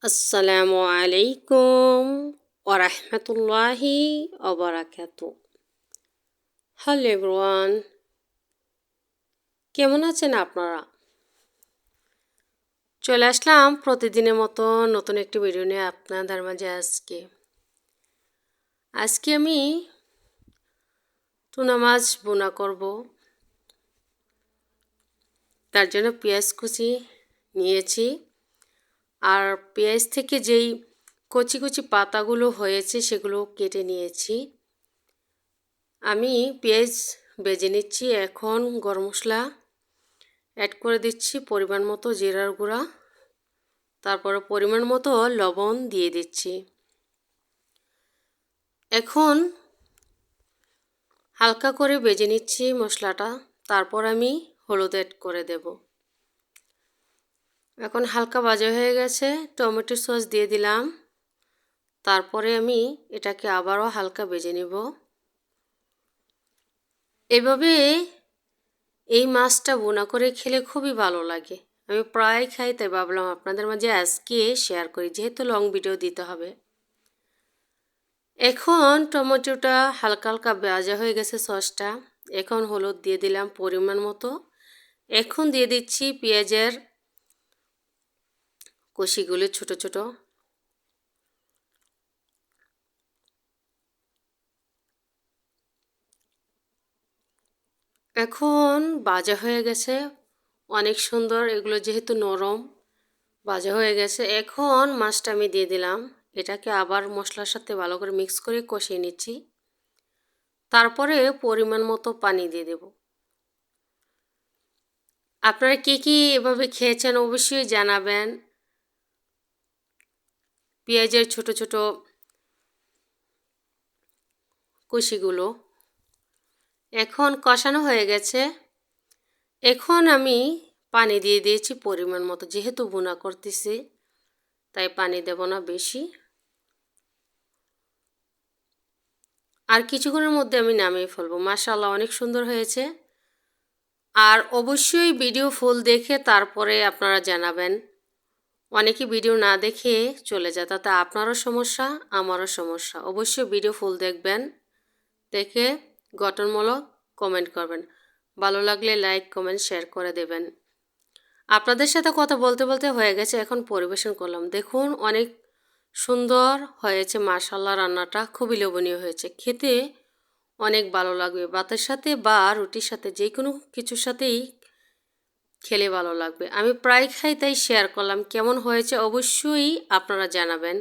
আসসালামু আলাইকুম ওরহমতুল্লাহি ওবারাকাতু। হ্যালো এভরিওয়ান, কেমন আছেন আপনারা? চলে আসলাম প্রতিদিনের মতো নতুন একটি ভিডিও নিয়ে আপনাদের মাঝে। আজকে আমি টুনা মাছ বোনা করব। তার জন্য পেঁয়াজ কুচি নিয়েছি, আর পেঁয়াজ থেকে যেই কচি কচি পাতাগুলো হয়েছে সেগুলো কেটে নিয়েছি। আমি পেঁয়াজ ভেজে নিচ্ছি। এখন গরম মশলা অ্যাড করে দিচ্ছি, পরিমাণ মতো জিরার গুঁড়া, তারপরে পরিমাণ মতো লবণ দিয়ে দিচ্ছি। এখন হালকা করে ভেজে নিচ্ছি মশলাটা, তারপর আমি হলুদ অ্যাড করে দেব। এখন হালকা ভাজা হয়ে গেছে, টমেটো সস দিয়ে দিলাম। তারপরে আমি এটাকে আবারও হালকা ভেজে নেব। এভাবে এই মাছটা বোনা করে খেলে খুবই ভালো লাগে। আমি প্রায় খাই, তাই ভাবলাম আপনাদের মাঝে আজকে শেয়ার করি, যেহেতু লং ভিডিও দিতে হবে। এখন টমেটোটা হালকা হালকা ভাজা হয়ে গেছে সসটা। এখন হলুদ দিয়ে দিলাম পরিমাণ মতো। এখন দিয়ে দিচ্ছি পেঁয়াজের কষিগুলো ছোট ছোট। এখন ভাজা হয়ে গেছে অনেক সুন্দর, এগুলো যেহেতু নরম ভাজা হয়ে গেছে। এখন মাছটা আমি দিয়ে দিলাম, এটাকে আবার মশলার সাথে ভালো করে মিক্স করে কষিয়ে নিচ্ছি। তারপরে পরিমাণ মতো পানি দিয়ে দেব। আপনারা কে কী এভাবে খেয়েছেন অবশ্যই জানাবেন। পেঁয়াজের ছোট ছোট কুচিগুলো এখন কষানো হয়ে গেছে। এখন আমি পানি দিয়ে দিয়েছি পরিমাণ মতো, যেহেতু ভুনা করতেছি তাই পানি দেব না বেশি। আর কিছুক্ষণের মধ্যে আমি নামিয়ে ফেলবো। মাশাআল্লাহ, অনেক সুন্দর হয়েছে। আর অবশ্যই ভিডিও ফুল দেখে তারপরে আপনারা জানাবেন। অনেকে ভিডিও না দেখে চলে যায়, তাতে আপনারও সমস্যা আমারও সমস্যা। অবশ্যই ভিডিও ফুল দেখবেন, দেখে গঠনমূলক কমেন্ট করবেন। ভালো লাগলে লাইক কমেন্ট শেয়ার করে দেবেন। আপনাদের সাথে কথা বলতে বলতে হয়ে গেছে, এখন পরিবেশন করলাম। দেখুন অনেক সুন্দর হয়েছে মাশাআল্লাহ, রান্নাটা খুবই লোভনীয় হয়েছে। খেতে অনেক ভালো লাগবে, ভাতের সাথে বা রুটির সাথে যে কোনো কিছুর সাথেই খেলে ভালো লাগবে। আমি প্রায় খাই তাই শেয়ার করলাম। কেমন হয়েছে অবশ্যই আপনারা জানাবেন।